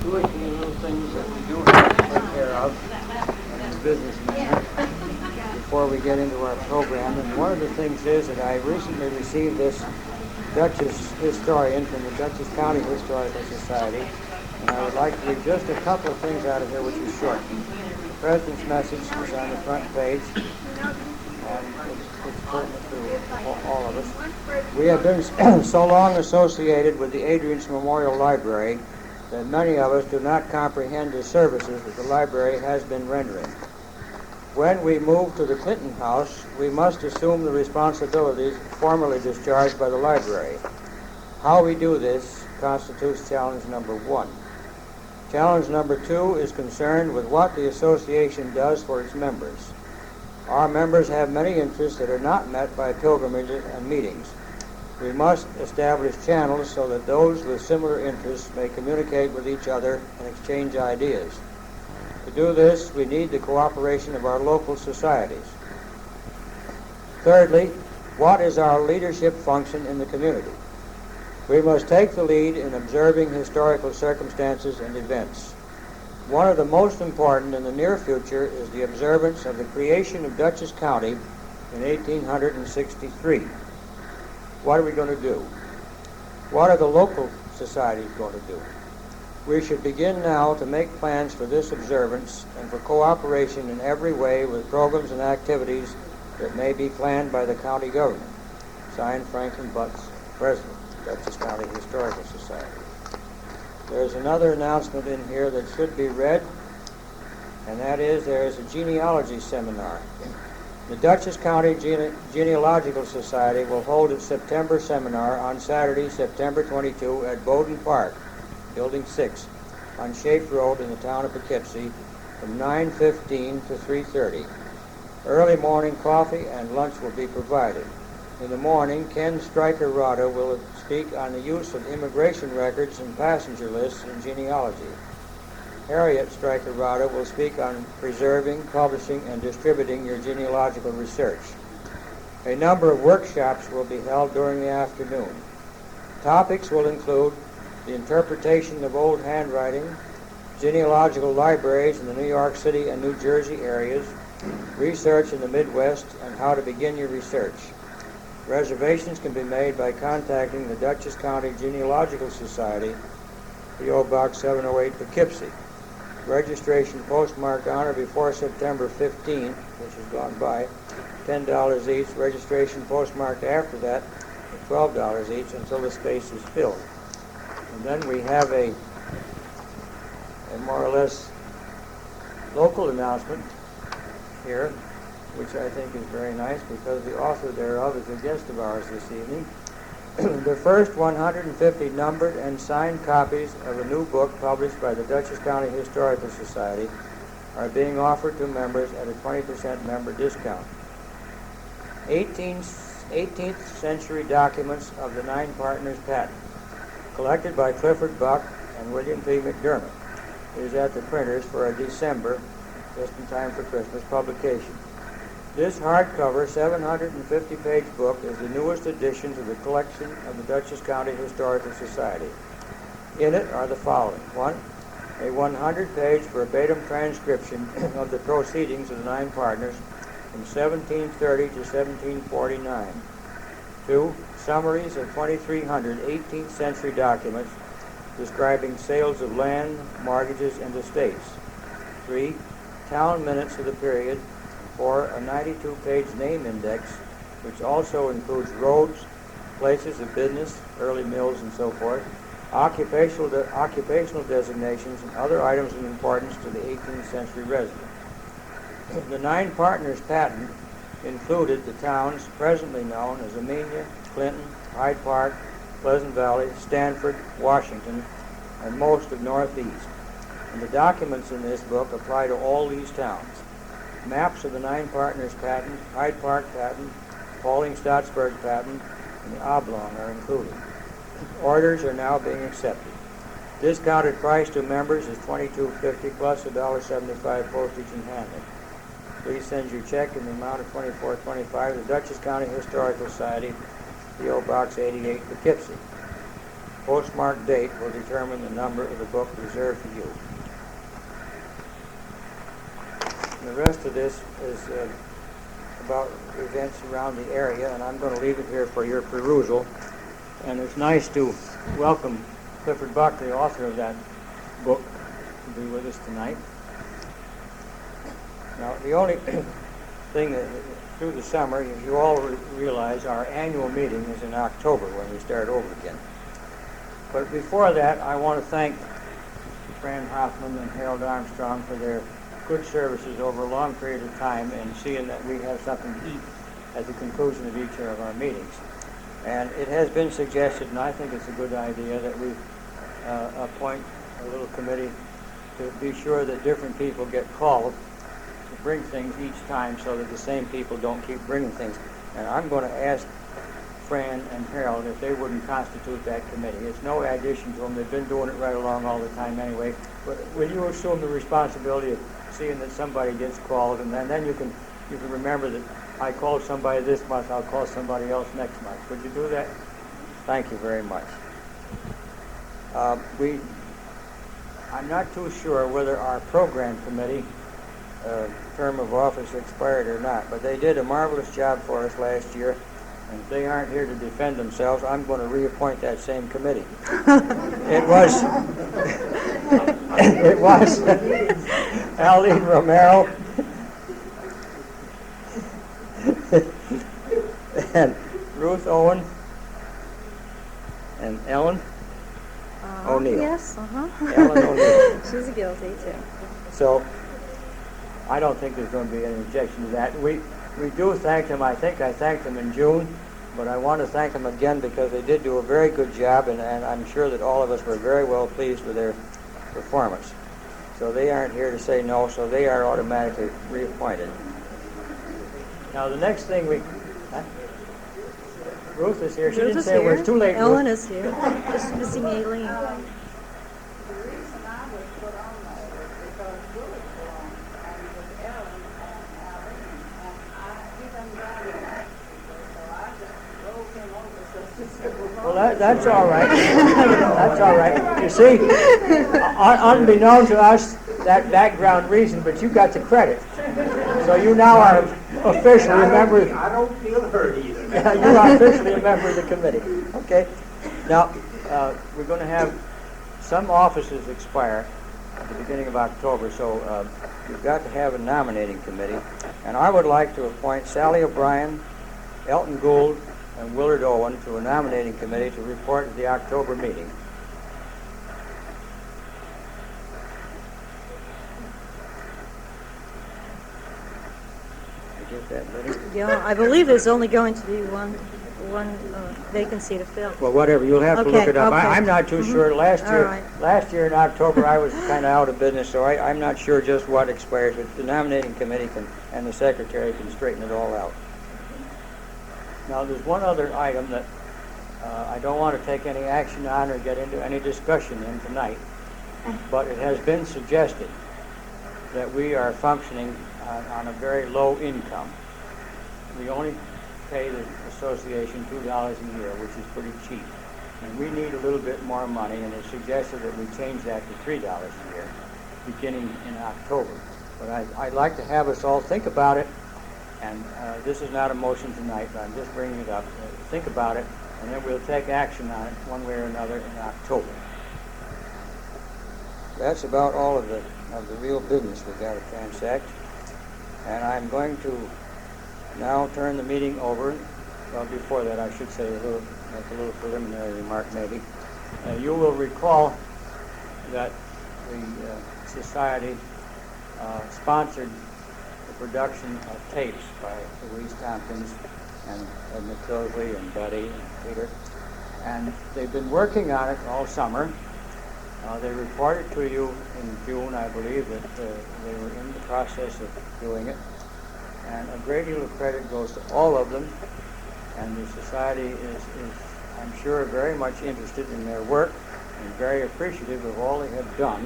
two or three little things that we do have to take care of in a business manner before we get into our program. And one of the things is that I recently received this Dutchess historian from the Dutchess County Historical Society, and I would like to read just a couple of things out of here, which is short. The President's message is on the front page, and it's pertinent to all of us. We have been so long associated with the Adrian's Memorial Library that many of us do not comprehend the services that the library has been rendering. When we move to the Clinton House, we must assume the responsibilities formerly discharged by the library. How we do this constitutes challenge number one. Challenge number two is concerned with what the association does for its members. Our members have many interests that are not met by pilgrimages and meetings. We must establish channels so that those with similar interests may communicate with each other and exchange ideas. To do this, we need the cooperation of our local societies. Thirdly, what is our leadership function in the community? We must take the lead in observing historical circumstances and events. One of the most important in the near future is the observance of the creation of Dutchess County in 1863. What are we going to do? What are the local societies going to do? We should begin now to make plans for this observance and for cooperation in every way with programs and activities that may be planned by the county government. Signed, Franklin Butts, President, Dutchess County Historical Society. There's another announcement in here that should be read, and that is there is a genealogy seminar. The Dutchess County Genealogical Society will hold its September seminar on Saturday, September 22 at Bowden Park, Building 6, on Schaeff Road in the town of Poughkeepsie from 9:15 to 3:30. Early morning coffee and lunch will be provided. In the morning, Ken Stryker-Rada will speak on the use of immigration records and passenger lists in genealogy. Harriet Stryker-Rada will speak on preserving, publishing, and distributing your genealogical research. A number of workshops will be held during the afternoon. Topics will include the interpretation of old handwriting, genealogical libraries in the New York City and New Jersey areas, research in the Midwest, and how to begin your research. Reservations can be made by contacting the Dutchess County Genealogical Society, P.O. Box 708, Poughkeepsie. Registration postmarked on or before September 15, which has gone by, $10 each. Registration postmarked after that, $12 each until the space is filled. And then we have a more or less local announcement here, which I think is very nice because the author thereof is a guest of ours this evening. The first 150 numbered and signed copies of a new book published by the Dutchess County Historical Society are being offered to members at a 20% member discount. 18th century documents of the Nine Partners patent, collected by Clifford Buck and William P. McDermott, is at the printers for a December, just in time for Christmas, publication. This hardcover 750-page book is the newest addition to the collection of the Dutchess County Historical Society. In it are the following. 1. A 100-page verbatim transcription of the proceedings of the Nine Partners from 1730 to 1749. 2. Summaries of 2,300 18th century documents describing sales of land, mortgages, and estates. 3. Town minutes of the period. 4. A 92-page name index, which also includes roads, places of business, early mills, and so forth, occupational designations, and other items of importance to the 18th century resident. The Nine Partners patent included the towns presently known as Amenia, Clinton, Hyde Park, Pleasant Valley, Stanford, Washington, and most of Northeast. And the documents in this book apply to all these towns. Maps of the Nine Partners patent, Hyde Park patent, Pauling-Stottsburg patent, and the Oblong are included. Orders are now being accepted. Discounted price to members is $22.50 plus $1.75 postage and handling. Please send your check in the amount of $24.25 to the Dutchess County Historical Society, P.O. Box 88, Poughkeepsie. Postmark date will determine the number of the book reserved for you. And the rest of this is about events around the area, and I'm going to leave it here for your perusal. And it's nice to welcome Clifford Buck, the author of that book, to be with us tonight. Now, the only thing that through the summer, you all realize our annual meeting is in October when we start over again. But before that, I want to thank Fran Hoffman and Harold Armstrong for their good services over a long period of time and seeing that we have something to eat at the conclusion of each of our meetings. And it has been suggested, and I think it's a good idea, that we appoint a little committee to be sure that different people get called to bring things each time so that the same people don't keep bringing things. And I'm going to ask Fran and Harold if they wouldn't constitute that committee. It's no addition to them. They've been doing it right along all the time anyway. But will you assume the responsibility of seeing that somebody gets called, and then you can remember that I called somebody this month, I'll call somebody else next month. Would you do that? Thank you very much. I'm not too sure whether our program committee term of office expired or not, but they did a marvelous job for us last year, and if they aren't here to defend themselves, I'm going to reappoint that same committee. It was Aline Romero and Ruth Owen and Ellen O'Neill. Yes, Ellen O'Neill. She's guilty too. So I don't think there's going to be any objection to that. We do thank them. I think I thanked them in June, but I want to thank them again because they did do a very good job, and I'm sure that all of us were very well pleased with their performance. So they aren't here to say no, so they are automatically reappointed. Now the next thing Ruth is here. She didn't say it was too late. Ellen Ruth is here. Just missing Aileen. The reason I was put on there is because Willis belonged, and it was Ellen and Aline, and he doesn't drive an accident, so I just rolled him over just to say, Well, that's all right. That's all right. You see, unbeknown to us, that background reason, but you got the credit. So you now are officially a member. I don't feel hurt either. You are officially a member of the committee. Okay. Now, we're going to have some offices expire at the beginning of October, so you've got to have a nominating committee. And I would like to appoint Sally O'Brien, Elton Gould, and Willard Owen to a nominating committee to report at the October meeting. Did you get that, Liddy? Yeah, I believe there's only going to be one vacancy to fill. Well, whatever. You'll have to Okay, look it up. okay. I'm not too sure. Last All year, right. last year in October, I was kind of out of business, so I'm not sure just what expires. But the nominating committee and the secretary can straighten it all out. Now, there's one other item that I don't want to take any action on or get into any discussion in tonight, but it has been suggested that we are functioning on a very low income. We only pay the association $2 a year, which is pretty cheap. And we need a little bit more money, and it's suggested that we change that to $3 a year, beginning in October. But I'd like to have us all think about it, and this is not a motion tonight, but I'm just bringing it up. Think about it, and then we'll take action on it one way or another in October. That's about all of the real business we've got to transact. And I'm going to now turn the meeting over. Well, before that, I should say make a little preliminary remark maybe. You will recall that the Society sponsored the production of tapes by Louise Tompkins and Edna Tilsley and Betty and Peter. And they've been working on it all summer. They reported to you in June, I believe, that they were in the process of doing it. And a great deal of credit goes to all of them. And the Society is, I'm sure, very much interested in their work and very appreciative of all they have done.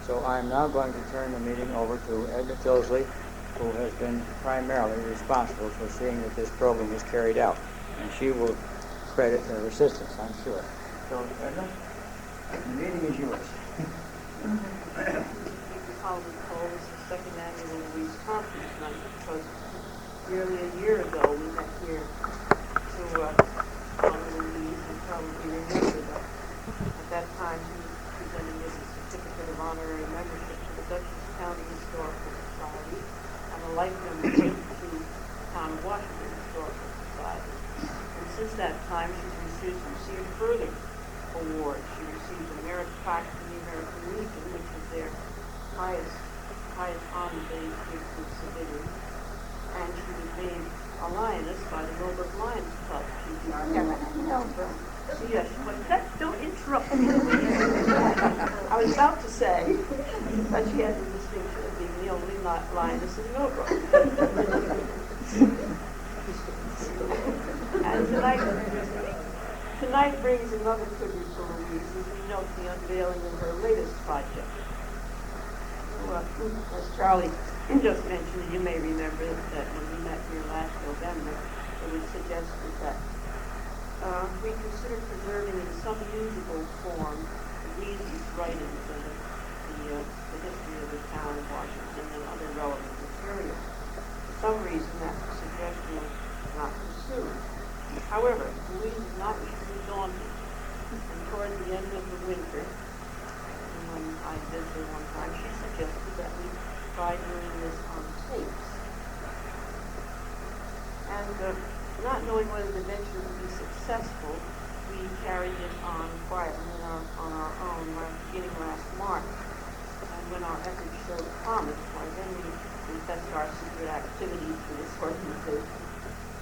So I'm now going to turn the meeting over to Edna Tilsley, who has been primarily responsible for seeing that this program is carried out. And she will credit her assistance, I'm sure. So, Edna, the meeting is yours. College Hall is the second annual Louise Tompkins night because nearly a year ago we met here to honor Louise and probably remember that. At that time he was presenting us a certificate of honorary membership to the Dutchess County Historical Society and a life membership to the Town of Washington Historical Society. And since that time she's received further awards. She received a merit plaque from the American Legion, which is their highest honor they give to civilians, and she was named a lioness by the Millbrook Lions Club. Yes, but don't interrupt me. I was about to say that she had the distinction of being the only lioness in Millbrook. And tonight brings another tribute to Louise as we note the unveiling of her latest project. As Charlie just mentioned, you may remember that when we met here last November, it was suggested that we consider preserving in some usable form Louise's writings and the history of the town of Washington and other relevant material. For some reason, that suggestion was not pursued. However, Louise is not easily daunted, and toward the end of the winter, when I visited her one time, she suggested that we try doing this on tapes. And not knowing whether the venture would be successful, we carried it on quietly on our own beginning last March. And when our efforts showed promise, why then we confessed our secret activity to this organization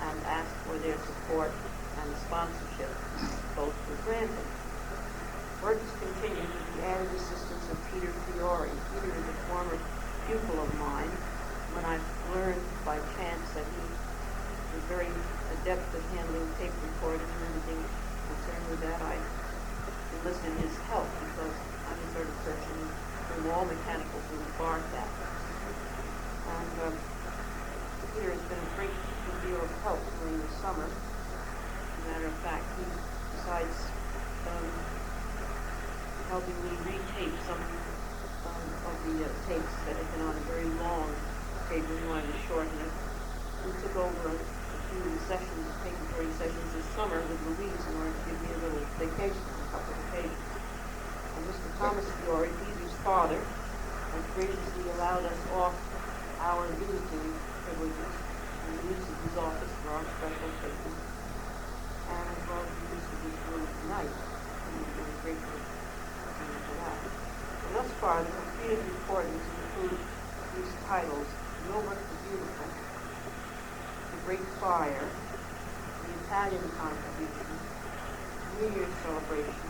and asked for their support and sponsorship. Both were granted. Work has continued with the added assistance of Peter Fiore. Peter is a former pupil of mine. When I learned by chance that he was very adept at handling tape recording and anything concerned with that, I enlisted his help because I'm a sort of person through all mechanicals who embarked at. And Peter has been a great deal of help during the summer. As a matter of fact, he, besides helping me retape some of the tapes that had been on a very long tape, we wanted to shorten it. We took over a few sessions, tape recording sessions this summer with Louise in order to give me a little vacation on a couple of occasions. And Mr. Thomas Fiore, Peter's father, has graciously allowed us off our visiting privileges and the use of his office for our special cases, and as well as the use of his room tonight. And we're very grateful for that. And thus far, the completed recordings include these titles: Millbrook the Beautiful, The Great Fire, The Italian Contribution, New Year's Celebration,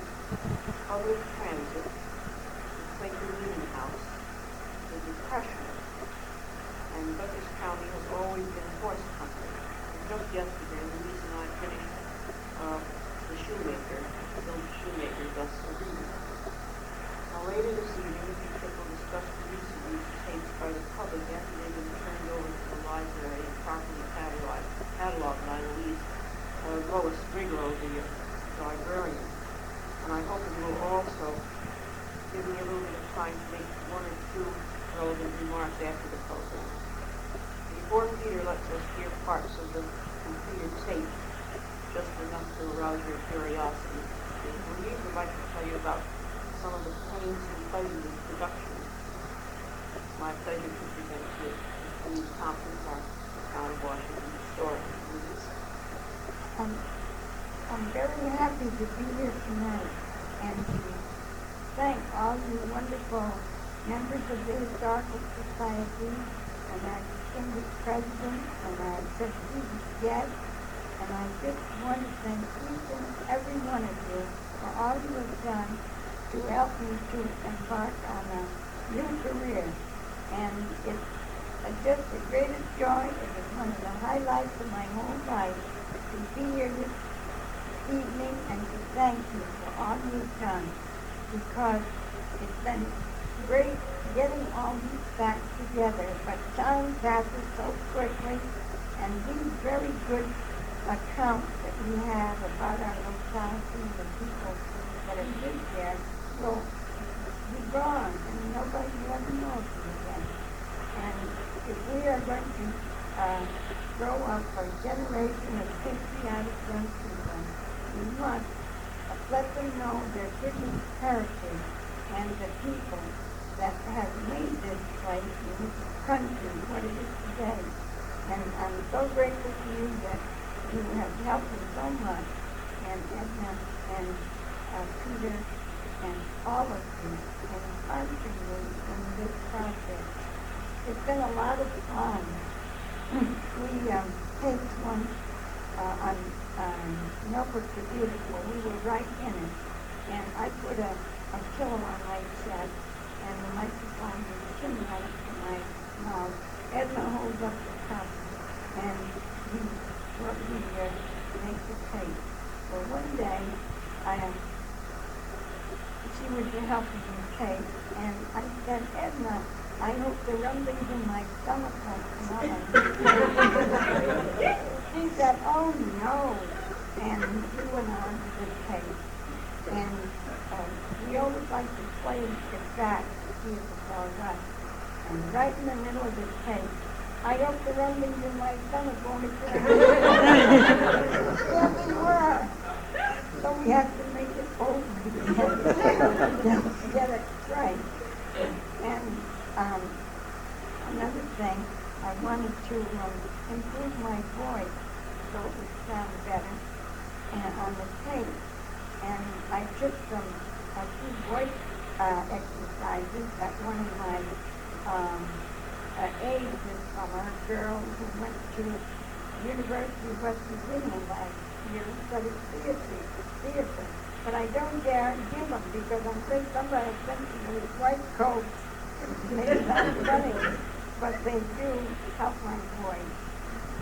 Public Transit, The Quaker Meeting House, The Depression, and Dutchess County has always been a horse country. And just yesterday, Louise and I finished The Shoemaker, the Shoemaker, thus Louise. Now later this evening, we will discuss the use of these tapes by the public after they've been turned over to the library and properly cataloged by Louise Lois Griglow, the librarian. And I hope it will also give me a little bit of time to make one or two relevant remarks after the program. Before Peter lets us hear parts of the completed tape, just enough to arouse your curiosity, Louise would like to tell you about some of the pains and pleasures of production. It's my pleasure to present to you Louise Tompkins, our Town of Washington historian. Louise. I'm very happy to be here tonight and to thank all you wonderful members of the Historical Society and our distinguished president and our trustees guests. And I just want to thank each and every one of you for all you have done to help me to embark on a new career. And it's just the greatest joy. It was one of the highlights of my whole life to be here this evening and to thank you for all you've done, because it's been great getting all these facts together, but time passes so quickly, and these very good accounts that we have about our locality and the people generation of patriotic young people. We must let them know their goodness heritage and the people that have made this place and this country what it is today. And I'm so grateful to you that you have helped me so much, and Edna and Peter and all of you, and sponsoring me in this project. It's been a lot of fun. We taped one on Notebook for Beautiful. We were right in it, and I put a pillow on my chest, and the microphone was coming out to my mouth. Edna holds up the cup, and he makes the tape. Well, one day, she was helping me tape, and I said, Edna, I hope the rumblings in my stomach won't come out on the She said, oh no, and we went on to the tape. And we always like to play it back to see if it's all right. And right in the middle of the tape, I hope the rumblings in my stomach won't occur. Yeah, they were. So we have to make it over again to get it right. And another thing, I wanted to improve my voice so it would sound better on the tape. And I took a few voice exercises that one of my aides this summer, a girl who went to University of West Virginia last year, studied theater. But I don't dare give them because I'm afraid somebody will send me with white coat and make it sound funny. But they do help my voice.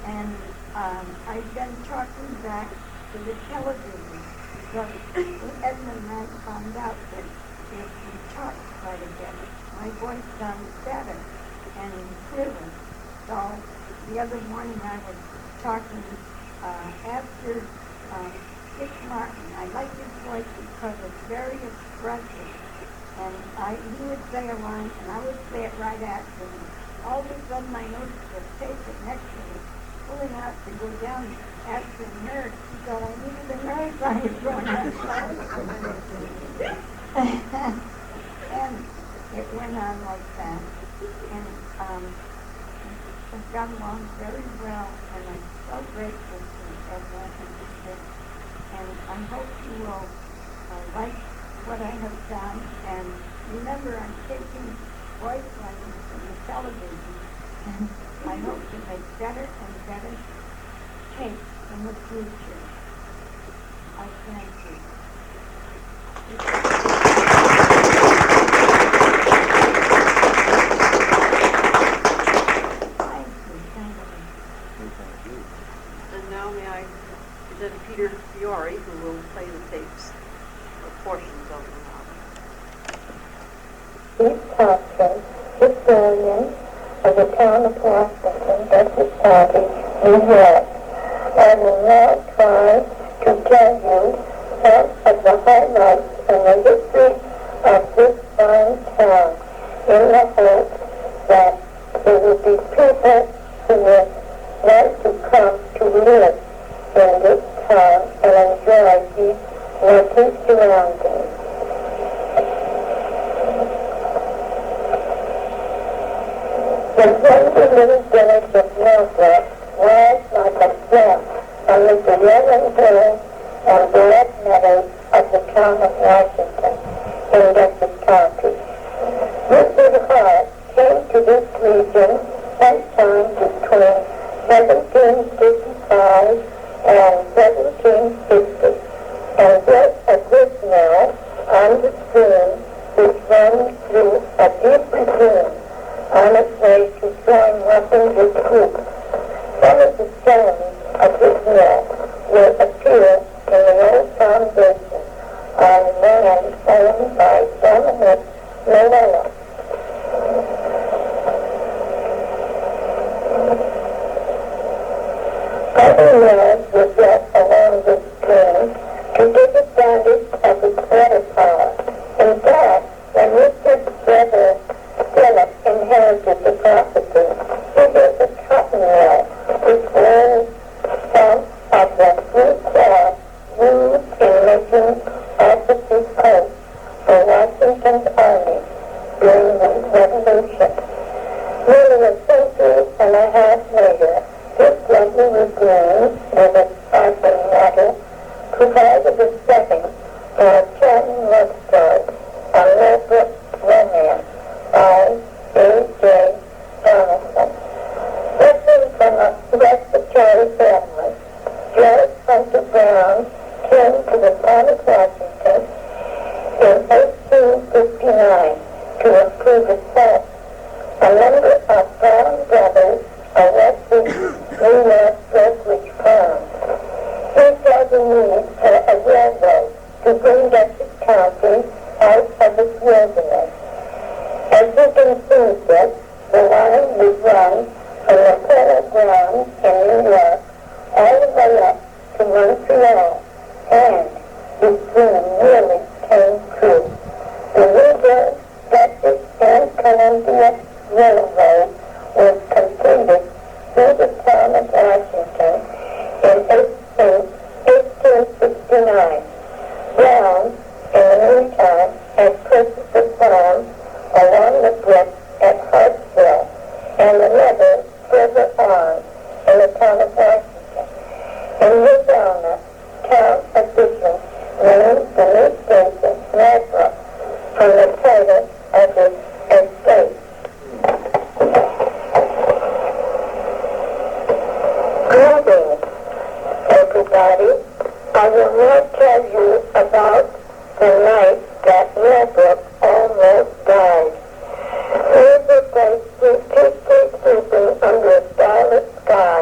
And I've been talking back to the television because Edna and I found out that if we talk quite a bit, my voice sounds better and clearer. So the other morning I was talking after Dick Martin. I like his voice because it's very expressive. And he would say a line, and I would say it right after him. All of a sudden, I noticed the tape next to me pulling out to go down after a nurse. She thought I needed a nurse. I was going outside. And it went on like that. And it got along very well, and I'm so grateful to Edna and Dick. And I hope you will like what I have done. And remember, I'm taking voice lessons from the television, and I hope to make better and better tapes in the future. I thank you. And now may I present Peter Fiore, who will play the tapes, or portions of them. Louise Tompkins, historian of the town of Washington, Dutchess County, New York. I will now try to tell you some of the highlights in the history of this fine town, in the hope that there will be people who will want to come to live in this town and enjoy these lovely surroundings. The tender little village of Millbrook lies like a gem amid the rolling hills and broad meadows of the town of Washington in Dutchess County. Richard Hart came to this region sometime between 1755 and 1750 and built a grist mill on the stream which runs through a deep ravine on its way to join Wappingers Creek. Some of the stones of this mill will appear in the old foundation on land owned by Dominic Manella. Other mills were built along this stream to take advantage of its water power. In fact, when Richard's brother Philip inherited the property, he built a cotton mill which ran to improve itself. A number of brown brothers arrested New York brokerage firms. He saw the need for a railroad to bring Dutchess County out of its wilderness. As he conceived it, the line would run from the Federal ground in New York all the way up to Montreal, and his dream really came true. The River, Dutchess, and Columbia Railroad was completed through the town of Washington in 1869. Brown, in the meantime, had purchased a farm along the brook at Hartsville, and the river further on in the town of Washington. In his honor, town officials named the new station Ladbroke from the title of his estate. Greetings, everybody. I will now tell you about the night that Ladbroke almost died. River Bay peacefully sleeping under a starlit sky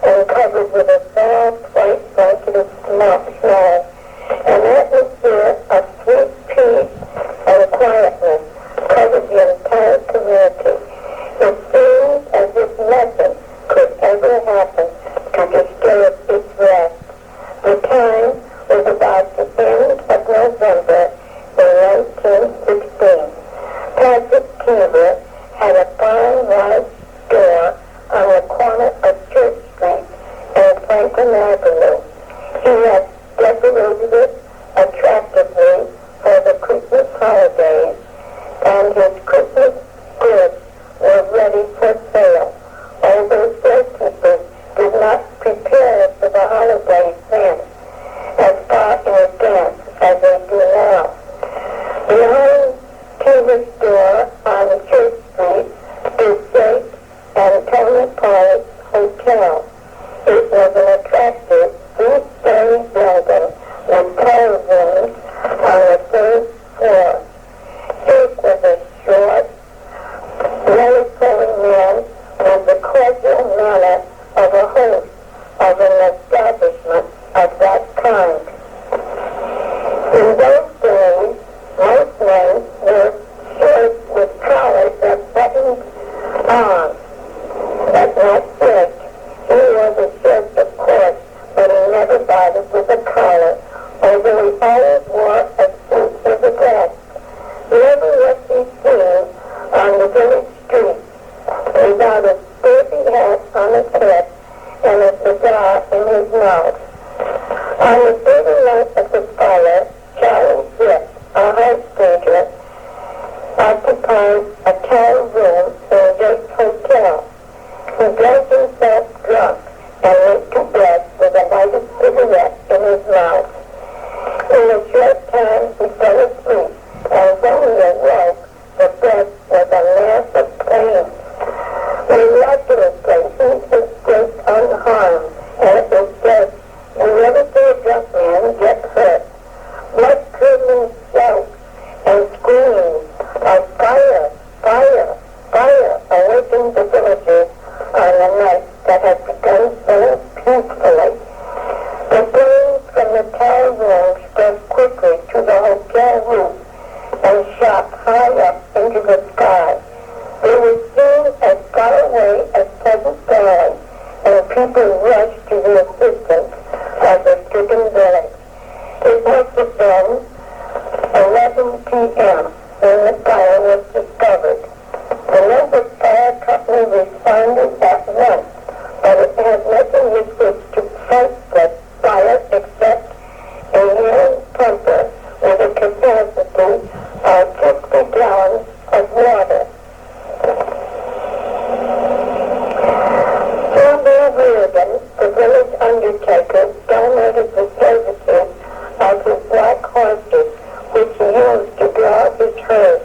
and covered with a soft white blanket of snow. An atmosphere of sweet peace and quietness covered the entire community. It seemed as if nothing could ever happen to disturb its rest. The time was about the end of November in 1916. Patrick Keever had a fine large store on the corner of Church Street and Franklin Avenue. He had decorated it attractively for the Christmas holidays, and his Christmas goods were ready for sale, although storekeepers did not prepare for the holidays then as far in advance as they do now. Behind Keever's store on Church Street is Jake and Tony Pollock's Hotel. It was an attractive three-story building with tower rooms on the third floor. Jake was a short, melancholy man with the cordial manner of a host of an establishment of that kind. In those days, most men wore shirts with collars that buttoned on, but not shirts. He wore the shirts, of course, but he never bothered with a collar, although he always wore a suit with a vest. Never was he seen on the village street without a sturdy hat on his head and a cigar in his mouth. On the 30th night of the fire, Charlie Britt, a high skater, occupied a tower room in Jake's Hotel. He drank himself drunk and went to bed with a lighted cigarette in his mouth. In a short time, he fell asleep, and when he awoke, the bed was a mass of pain. Miraculously, he escaped unharmed, and it was said, "You never see a drunk man get hurt." Blood-curdling shouts and screams of "Fire! Fire! Fire!" awakened the villagers on a night that had begun so peacefully. The flames from the tower room spread quickly to the hotel roof and shot high up into the sky. They were seen as far away as Pleasant Valley, and people rushed to the assistance of the stricken village. It must have been 11 p.m. when the fire was discovered. The local fire company responded at once, but it had nothing with which to fight the fire except a hand pumper with a capacity of 50 gallons of water. Reardon, the village undertaker, donated the services of his black horses, which he used to draw his herd.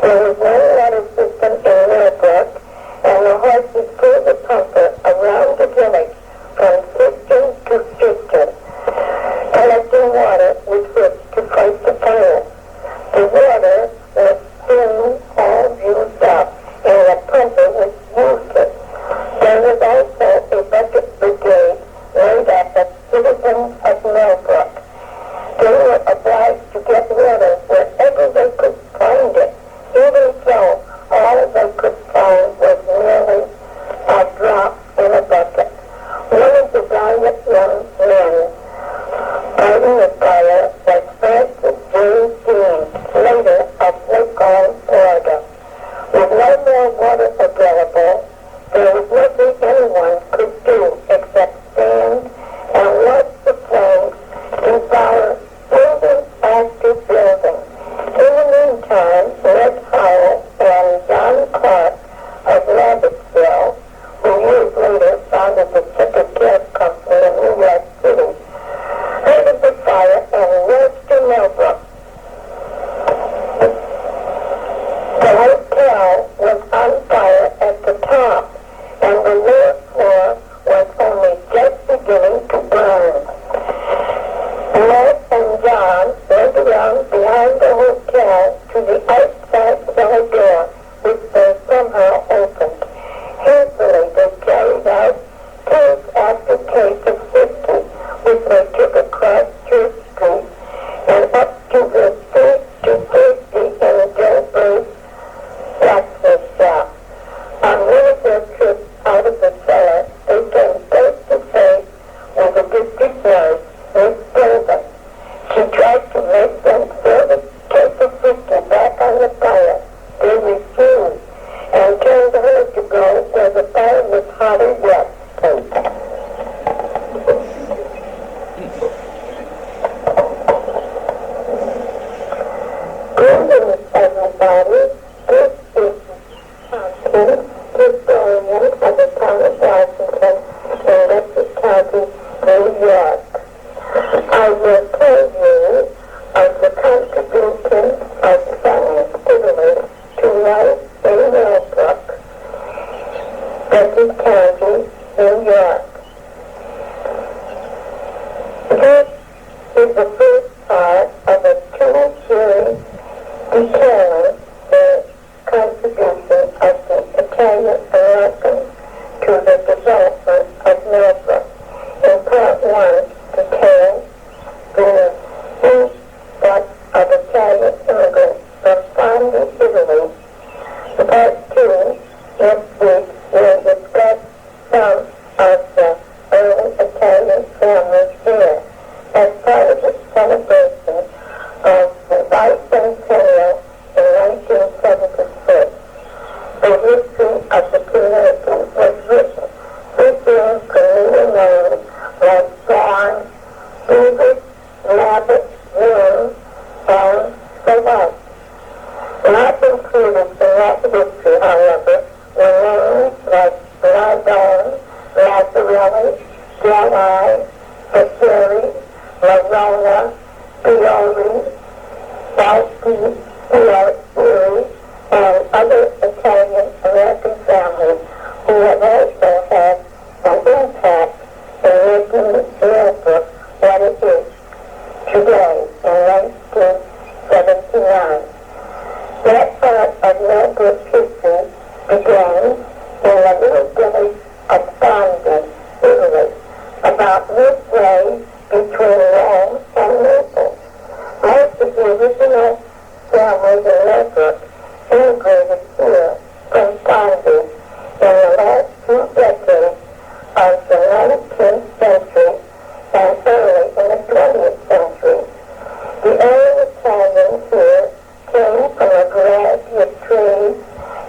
There was no water system in Ladbroke, and the horses pulled the pumper around the village from cistern to cistern, behind the hotel to the outside cellar door, which they somehow opened. Hastily they carried out case after case of whiskey, which they took across Church Street and up to the street to safety in Joe Bird's blacksmith shop. On one of their trips out of the cellar, they came face to face with the district nurse, Miss Golden. She tried to make them throw the case of whiskey back on the fire. They refused and told her to go where the fire was hotter yet. Greetings, everybody. This is Tompkins, historian of the town of Washington in Essex County, New York. I will tell you of the contribution of Spanish Italy to life in Millbrook, Essex County, New York. This is the first part of a two-series detailing the contribution of the Italian Americans to the development of Millbrook. In part one, details the influx of Italian immigrants from Fondi, Italy. Part two, next week, will discuss some of the early Italian families here as part of the celebration of the bicentennial in 1976. The history of the community was written featuring familiar names like Barn, Beavis, Rabbit, Worm, and the like. Not included in that history, however, were names like Lardone, Lazzarelli, Delhi, Baccheri, Larona, Pioli, Balti, Pieri, and other Italian-American families who have also had an impact in making Millbrook what it is today in 1979. That part of Millbrook's history began in the little village of Fondi, Italy, about midway between Rome and Naples. Most of the original families in Millbrook immigrated here from Fondi in the last 2 decades of the 19th century and early in the 20th century. The early Italians here came from a variety of trades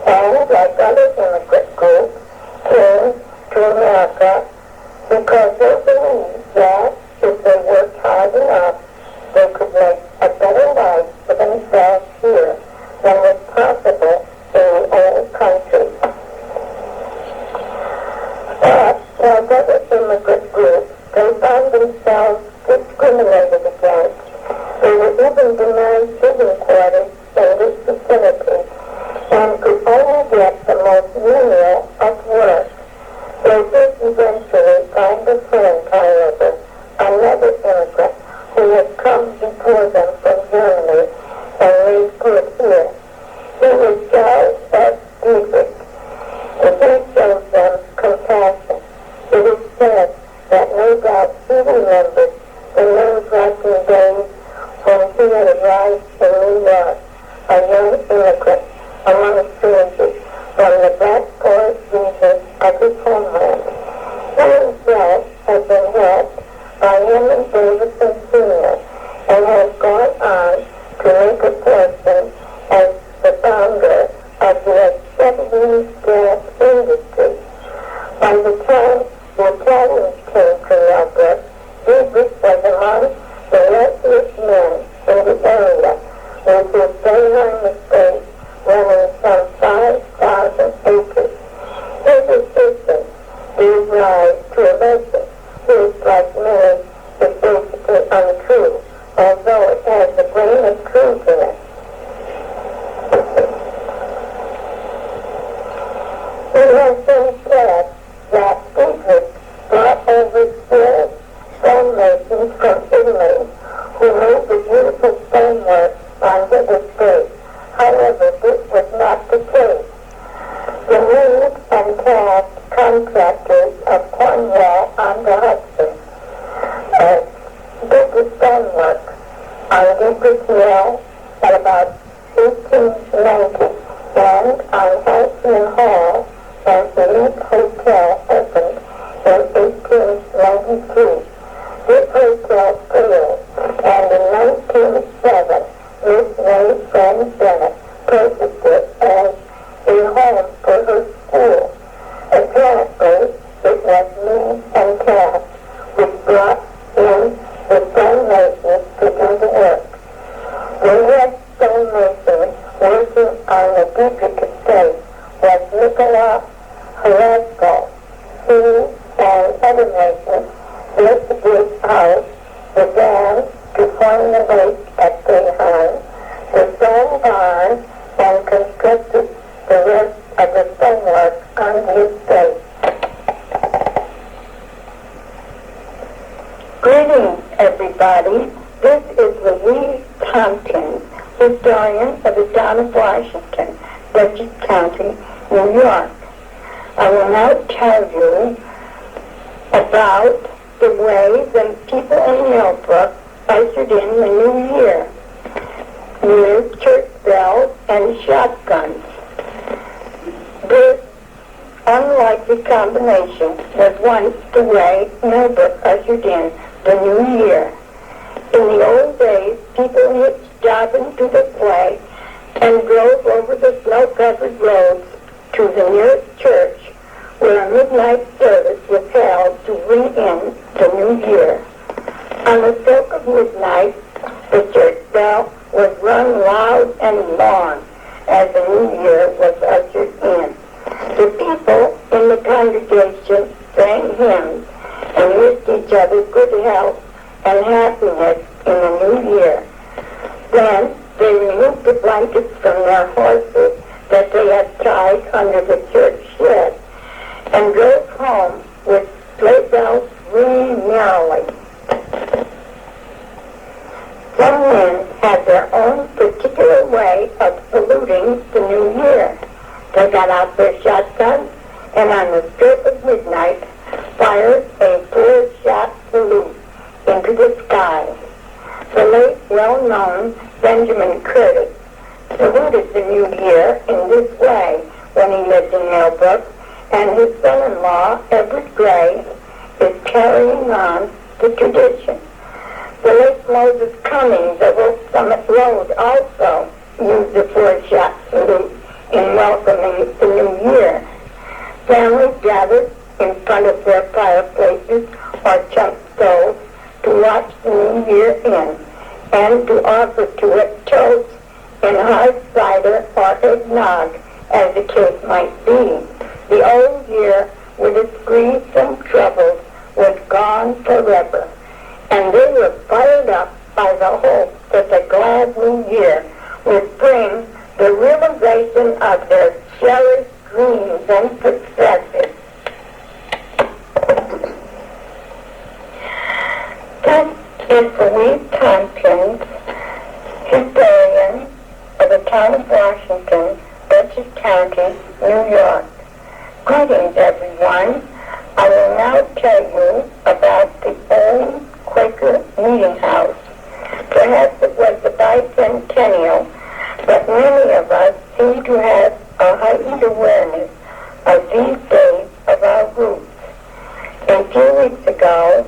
and, like other immigrant groups, came to America because they believed that if they worked hard enough, they could make a better life for themselves here than was possible in the old country. But, like other immigrant groups, they found themselves discriminated against. They were even denied living quarters in this vicinity and could only get the most menial of work. They did eventually find a friend, however, another immigrant who had come before them from Germany and made good here. He was Charles S. Dietrich, and he showed them compassion. It is said that no doubt he remembered the nerve-wracking days when he had arrived in New York, a young immigrant among strangers from the Black Forest region of his homeland. He himself had been helped by Henry Davidson Sr. and has gone on to make a fortune as the founder of the acceptance gas industry. By the time the Italians came to Millbrook, Dietrich was among the wealthiest men in the area, with his Bayheim estate running some 5,000 acres. His assistance gave rise to a legend, which, like many, is basically untrue, although it has a grain of truth in it. It has been said that Dietrich brought over skilled stonemason from Italy, who made the beautiful stonework on his estate. However, this was not the case. The Meade and Cass contractors of Cornwall-on-the-Hudson did the stonework on Deepest Hill at about 1890, and on Halcyon Hall and Elite Hotel opened in 1892. This hotel failed, and in 1907, Miss May Friend Bennett purchased it as a home for her school. Apparently, it was me and Cass which brought in the stonemasons to do the work. The head stonemason working on the Dietrich estate was Nicola Harasko. He and other masons built the big house, the dam to form the lake at Greyhound, the stone barn, and constructed the rest of the stonework on the estate. Greetings, everybody. This is Louise Tompkins, historian of the town of Washington, Dutchess County, New York. I will now tell you about the way the people in Millbrook ushered in the new year with church bells and shotguns. This unlikely combination was once the way Millbrook ushered in the new year. In the old days, people hitched jobbing to the sleigh and drove over the snow-covered roads to the nearest church, where a midnight service was held to ring in the new year. On the stroke of midnight, the church bell was rung loud and long as the new year was ushered in. The people in the congregation sang hymns and wished each other good health and happiness in the new year. Then they removed the blankets from their horses that they had tied under the church shed and drove home with sleigh bells ringing merrily. Some men had their own particular way of saluting the new year. They got out their shotguns and on the stroke of midnight fired a four-shot salute into the sky. The late well-known Benjamin Curtis saluted the new year in this way when he lived in Millbrook, and his son-in-law, Everett Gray, is carrying on the tradition. The late Moses Cummings of Oak Summit Road also used the four-shot salute in welcoming the new year. Families gathered in front of their fireplaces or chunk stoves to watch the new year in and to offer to it toasts in hard cider or eggnog, as the case might be. The old year, with its griefs and troubles, was gone forever, and they were fired up by the hope that the glad new year would bring the realization of their cherished dreams and successes. This is Louise Tompkins, historian of the town of Washington, Dutchess County, New York. Greetings, everyone. I will now tell you about the old Quaker meeting house. Perhaps it was the bicentennial, but many of us seem to have a heightened awareness of these days of our roots. A few weeks ago,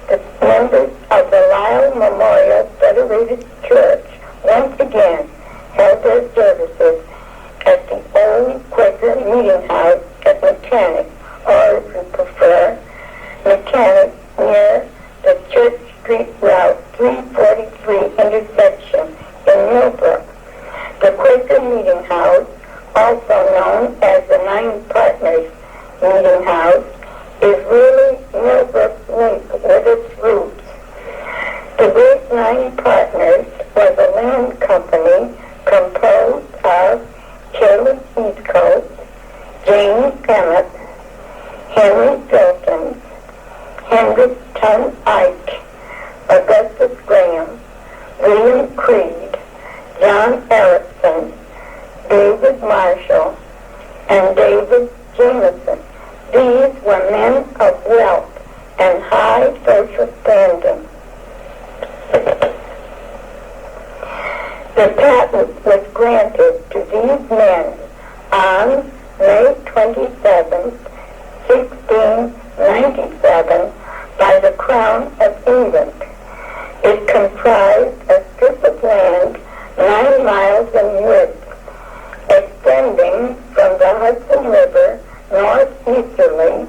the members of the Lyle Memorial Federated Church once again held their services at the old Quaker meeting house at Mechanic, or if you prefer, Mechanic, near the Church Street Route 343 intersection in Millbrook. The Quaker meeting house, also known as the Nine Partners meeting house, is really Millbrook's link with its roots. The Great Nine Partners was a land company composed of Caleb Heathcote, James Emmett, Henry Filkins, Hendrick Ike, Augustus Graham, William Creed, John John Erickson, David Marshall, and David Jameson. These were men of wealth and high social standing. The patent was granted to these men on May 27, 1697, by the Crown of England. It comprised a strip of land 9 miles in width, extending from the Hudson River northeasterly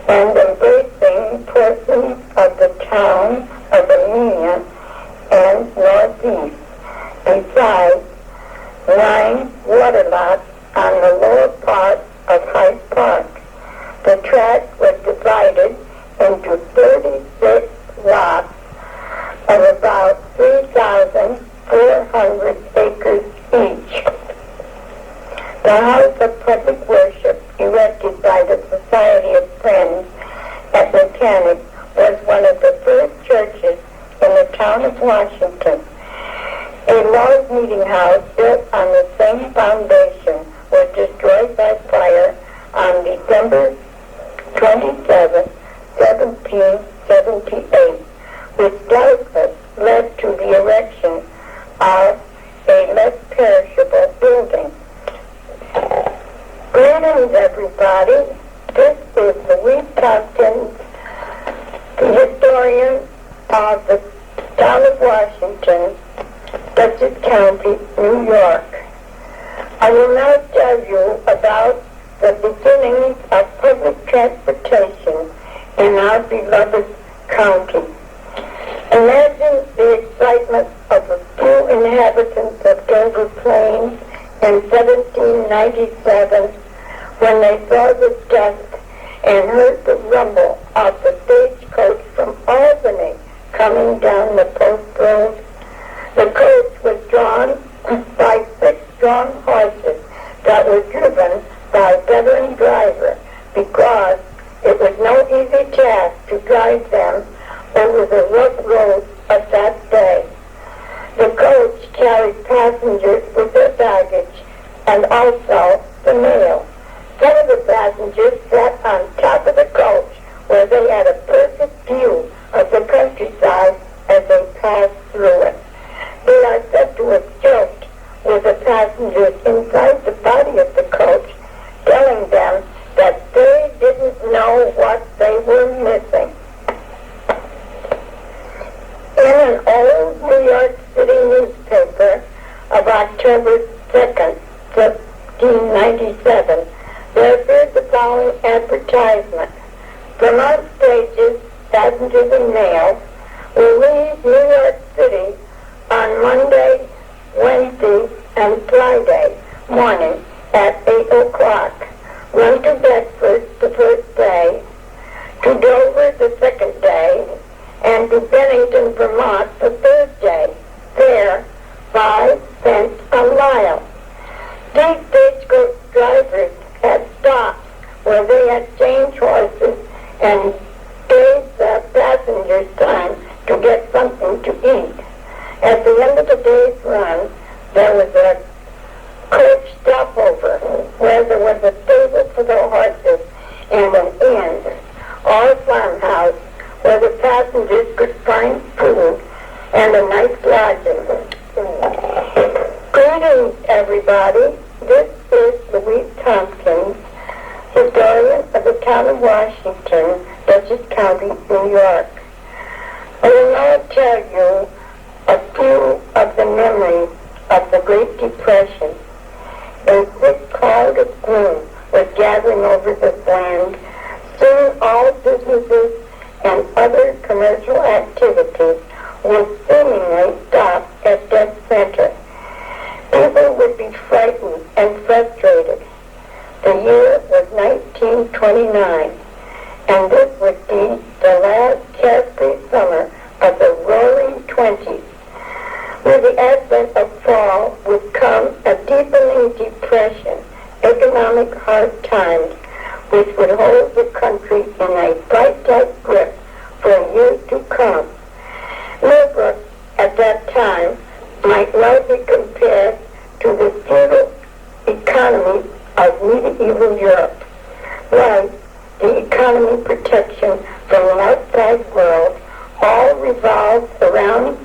and embracing portions of the town of Amenia and northeast, besides 9 water lots on the lower part of Hyde Park. The tract was divided into 36 lots of about 3,400 acres each. The house of public worship, erected by the Society of Friends at Mechanic, was one of the first churches in the town of Washington. A log meeting house built on the same foundation was destroyed by fire on December 27, 1778, which doubtless led to the erection of a less perishable building. Greetings, everybody. This is Louise Tompkins, the historian of the town of Washington, Dutchess County, New York. I will now tell you about the beginnings of public transportation in our beloved county. Imagine the excitement of a few inhabitants of Denver Plains in 1797 when they saw the dust and heard the rumble of the stagecoach from Albany coming down the post road. The coach was drawn by 6 strong horses that were driven by a veteran driver, because it was no easy task to drive them over the rough roads of that day. The coach carried passengers with their baggage and also the mail. Some of the passengers sat on top of the coach, where they had a perfect view of the countryside as they passed through it. They are said to have joked with the passengers inside the body of the coach, telling them that they didn't know what they were missing. In an old New York City newspaper of October 2nd, 1797, there appeared the following advertisement. Vermont stages, passengers and mail will leave New York City on Monday, Wednesday, and Friday morning at 8 o'clock. Run to Bedford the first day, to Dover the second day, and to Bennington, Vermont the third day. Fare 5 cents a mile. These stagecoach drivers had stops where they had changed horses and gave the passengers time to get something to eat. At the end of the day's run, there was a coach stopover where there was a stable for the horses and an inn or farmhouse where the passengers could find food and a nice lodging. Greetings, everybody. This is Louise Tompkins, historian of the town of Washington, Dutchess County, New York. I will now tell you a few of the memories of the Great Depression. A thick cloud of gloom was gathering over this land. Soon all businesses and other commercial activities would seemingly stop at dead center. People would be frightened and frustrated. The year was 1929, and this would be the last carefree summer of the roaring 20s. With the advent of fall would come a deepening depression, economic hard times, which would hold the country in a tight grip for years to come. Millbrook at that time might well be compared to the feudal economy of medieval Europe. Life, the economy, protection from the outside world, all revolves around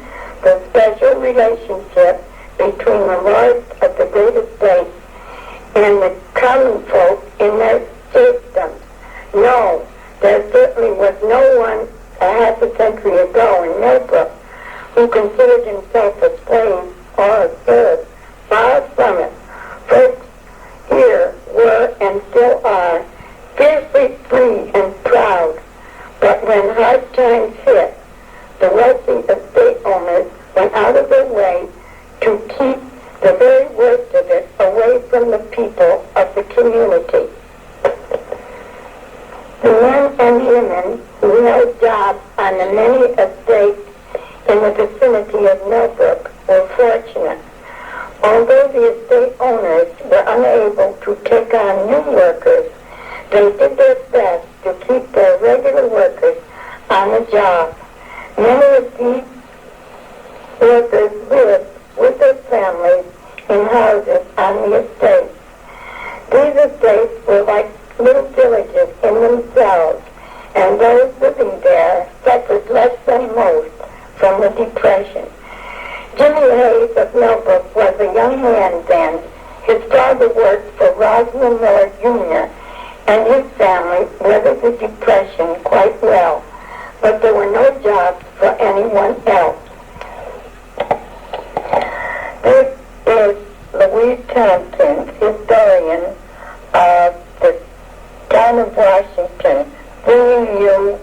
the special relationship between the lords of the great estates and the common folk in their fiefdoms. No, there certainly was no one a half a century ago in Millbrook who considered himself a slave or a serf. Far from it. Folks here were and still are fiercely free and proud. But when hard times hit, the wealthy estate owners went out of their way to keep the very worst of it away from the people of the community. The men and women who held jobs on the many estates in the vicinity of Millbrook were fortunate. Although the estate owners were unable to take on new workers, they did their best to keep their regular workers on the job. Many of these workers lived with their families in houses on the estates. These estates were like little villages in themselves, and those living there suffered less than most from the Depression. Jimmy Hayes of Millbrook was a young man then. His father worked for Rosamond Miller Jr., and his family weathered the Depression quite well, but there were no jobs for anyone else. This is Louise Tompkins, historian of the town of Washington, bringing you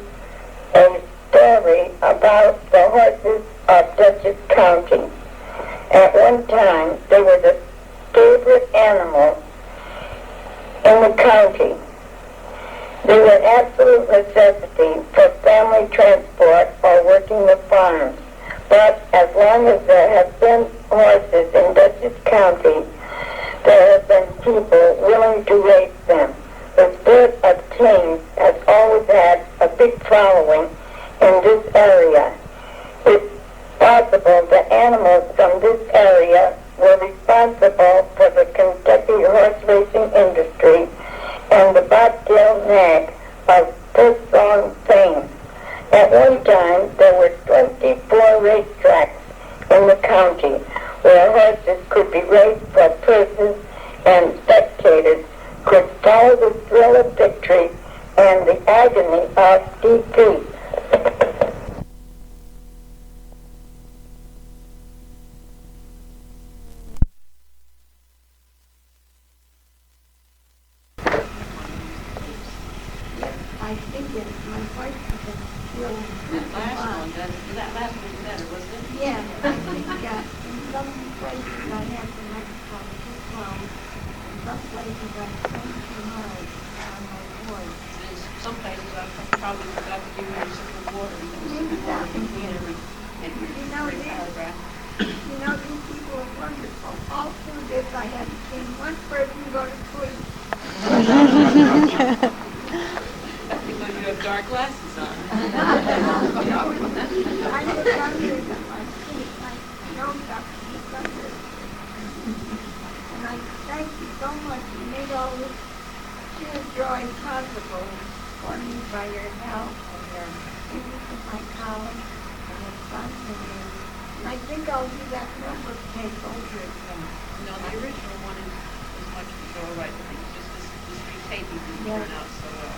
a story about the horses of Dutchess County. At one time, they were the favorite animal in the county. They were absolute necessity for family transport or working the farms. But as long as there have been horses in Dutchess County, there have been people willing to raise them. The sport of teams has always had a big following in this area. It's possible that animals from this area were responsible for the Kentucky horse racing industry and the bobtail nag of first song fame. At one time, there were 24 racetracks in the county where horses could be raced for purses and spectators could follow the thrill of victory and the agony of defeat. I think it, my voice is still. That last one was better, wasn't it? Yeah, I think in some places I have the microphone too close. In some places I sing too hard on my voice. In some places I probably forgot to give you a sip of water because Maybe that you was need it. every paragraph. You know, these people are wonderful. All through this, I hadn't seen one person go to sleep. That's because you have dark glasses on. I look under them. I see my nose up to look under. And I thank you so much. You made all this cheer drawing possible for me by your help and your giving to my college and your son and you. And I think I'll do that number tape over again. No, the original one is much all right. I think it's just this retaping didn't turn out so well.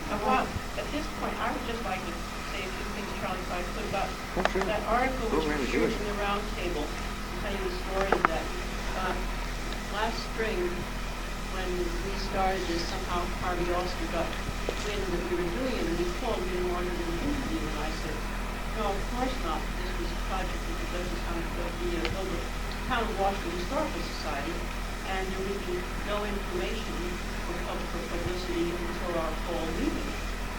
Well, at this point, I would just like to say a few things, Charlie, if I could, about that article which appears in the round table. I'll tell you the story of that. Last spring, when we started this, somehow Harvey Alster got wind that we were doing it, and he called me and wanted an interview, and I said, no, of course not. This was a project that the Dutchess County built the Town of Washington Historical Society, and there would be no information for publicity until our fall meeting.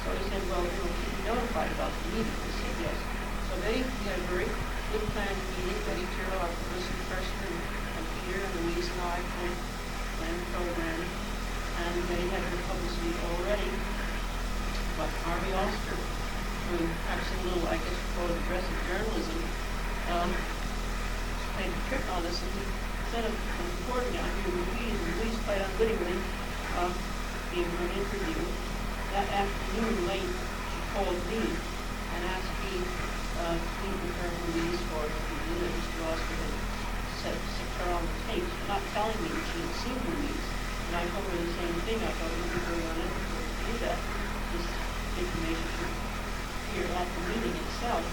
So they said, well, keep you notified about the meeting. We said yes. So we had a very good planned meeting. Betty Tyrrell, our publicity person, and Peter and Louise and I planned the program, and they had their publicity already. But Harvey Alster, doing perhaps a little, I guess, called aggressive journalism, played the trick on us, and he instead of reporting out here with Louise quite unwittingly gave her an interview. That afternoon late, she called me and asked me to meet with her and Louise for an interview that Mr. Oscar had set her on the tapes, not telling me that she had seen Louise. And I told her the same thing. I thought it would be very unethical to do that. This information should appear at the meeting itself.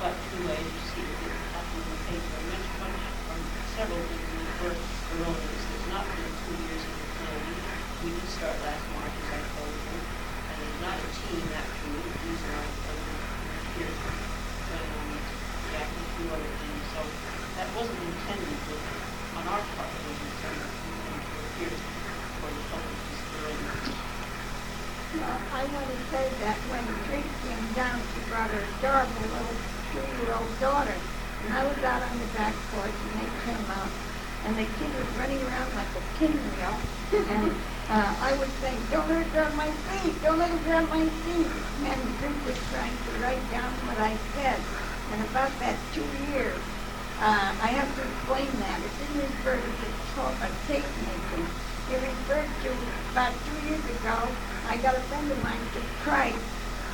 But anyway, you see, it didn't happen in the paper. I mentioned much from several things were erroneous. There's not been 2 years in the planning. We did start last March, as I told you. And it's not a team, actually. These are here when Jack and a few other things. So that wasn't intended on our part. It was intended to appear for the public display. Well, I want to say that when Trish came down, she brought her adorable little 2-year-old daughter. And I was out on the back porch, and they came out, and the kid was running around like a pinwheel. And I was saying, don't let her grab my feet, don't let her grab my feet. And Trish was trying to write down what I said. And about that 2 years, I have to explain that. It didn't refer to tape making. It referred to about 2 years ago, I got a friend of mine to Christ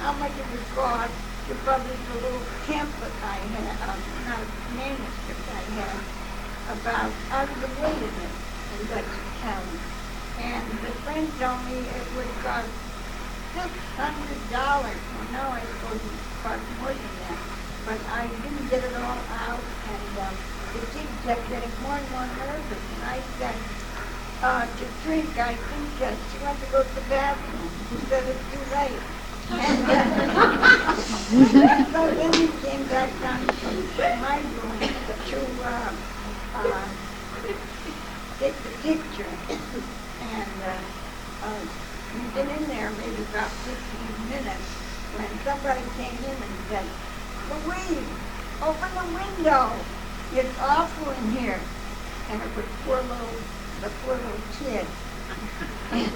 how much it would cost to publish a little pamphlet I had, not a manuscript I had, about out of the wilderness in Dutchess County. And the friend told me it would cost $600. Well, now I suppose it cost more than that. But I didn't get it all out, and the kid kept getting more and more nervous. And I said, to drink, I think she went to go to the bathroom. She said it's too late. And so then we came back down to my room to take the picture. And we've been in there maybe about 15 minutes when somebody came in and said, Louise, open the window. It's awful in here. And it was the poor little kid. And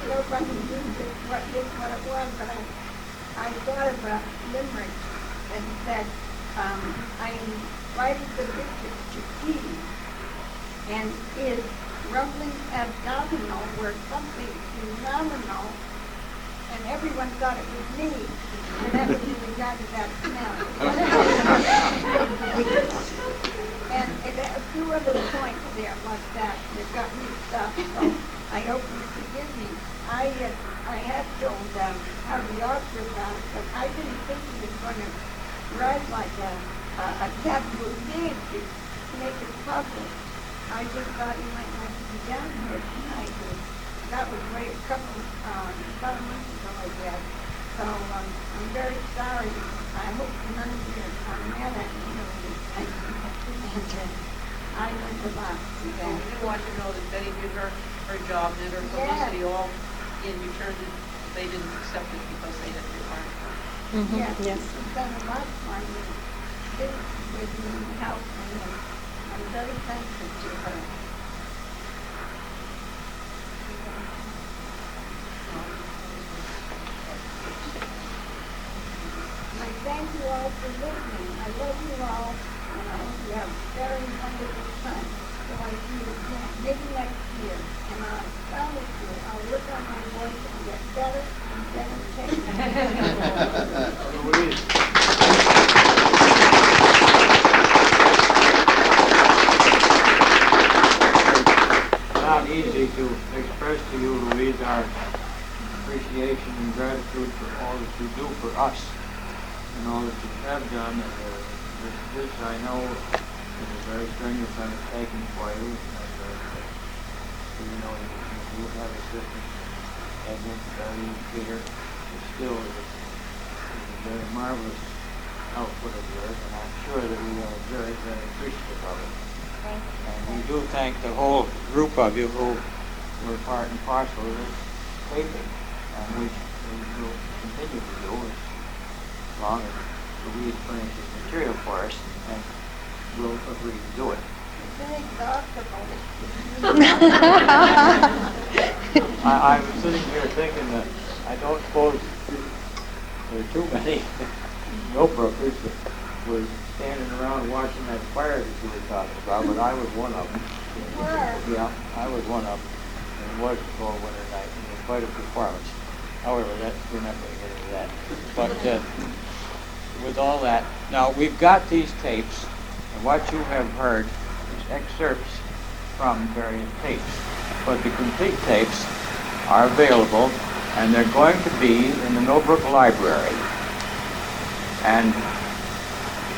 nobody knew what it was, but I thought of a limerick and said, I invited the bishop to tea, and his rumblings abdominal were something phenomenal, and everyone thought it was me, and that was in regard to that smell. And a few other points there like that got mixed up, so I hope you forgive me. I had told Harvey Oscar about it, but I didn't think he was going to write like a taboo did to make it public. I just thought he might like to be down here tonight. That was about a month ago, I guess. So I'm very sorry. I hope none of you are mad at me. I learned a lot from We that. did want to know that Betty did her job, did her publicity all in return. They didn't accept it because they had requirements. Yes, Yes. she's done a lot for me. This with me and helped me, and I'm very thankful to her. I thank you all for listening. I love you all, and I hope you have a very wonderful time. So I see you again, maybe next year. And I promise you, I'll work on my voice and get better and better Louise. Not easy to express to you, Louise, our appreciation and gratitude for all that you do for us and all that you have done. This I know, is a very strenuous undertaking for you. And you know, you have assistance, Edmund, Barry, Peter. It still is a very marvelous output of yours, and I'm sure that we are very, very appreciative of it. And we do thank the whole group of you who were part and parcel of this taping, and which we will continue to do as long as Louise furnishes material for us, and we'll agree to do it. I was sitting here thinking that I don't suppose there are too many no brokers that would standing around watching that fire that you were talking about, but I was one of them. Yeah, I was one of them. And it was a cold winter night, and it was quite a performance. However, we're not going to get into that. But with all that, now we've got these tapes, and what you have heard is excerpts from various tapes. But the complete tapes are available, and they're going to be in the Millbrook Library. And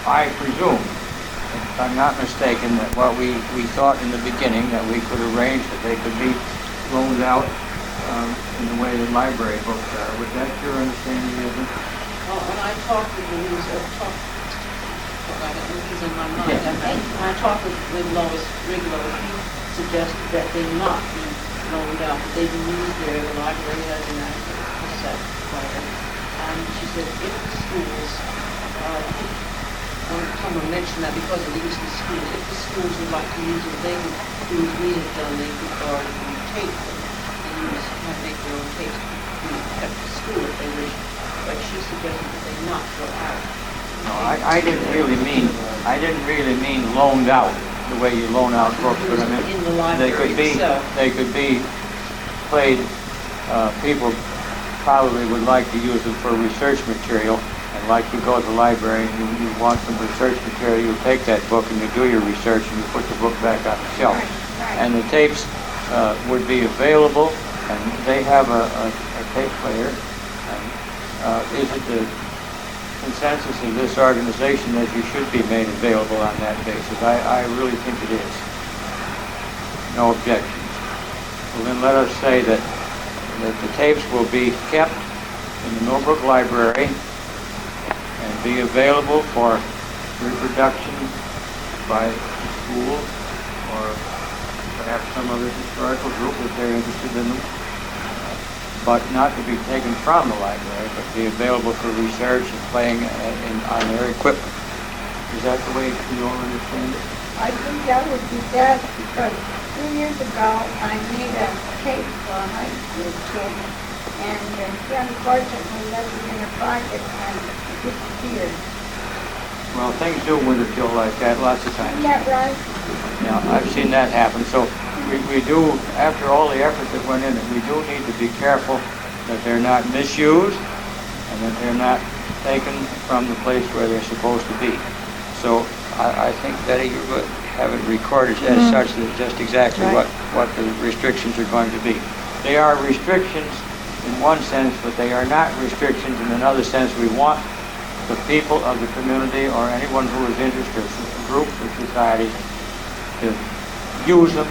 I presume, if I'm not mistaken, that what we thought in the beginning, that we could arrange that they could be loaned out in the way the library books are. Was that your understanding, Evan? Well, when I talked with Louise, which is in my mind, when I talked with Lois Riglow, she suggested that they not be loaned out, that they be used there. The library has an adequate cassette player. And she said if the schools, someone mentioned that because of the use of the school, if the schools would like to use it, they could do as we have done, they could borrow and tape them and use, make their own tapes to be kept at school if they wish. But she suggested that they not go out. No, I didn't really mean loaned out the way you loan out books, but I mean in the library they could be played. People probably would like to use them for research material, and like you go to the library and you want some research material, you take that book and you do your research and you put the book back on the shelf. And the tapes would be available, and they have a tape player. And is it the consensus of this organization that you should be made available on that basis? I really think it is. No objections. Well, then let us say that the tapes will be kept in the Millbrook Library and be available for reproduction by the school or perhaps some other historical group if they're interested in them, but not to be taken from the library, but be available for research and playing on their equipment. Is that the way you all understand it? I think that would be best because 2 years ago I made a tape for a high school kid, and she unfortunately left it in her pocket and disappeared. Well, things do winter kill like that lots of times. Isn't that right? Yeah, I've seen that happen. So we do, after all the effort that went in it, we do need to be careful that they're not misused and that they're not taken from the place where they're supposed to be. So I think, Betty, you have it recorded as such that just exactly what the restrictions are going to be. They are restrictions in one sense, but they are not restrictions in another sense. We want the people of the community or anyone who is interested, groups or societies, to use them,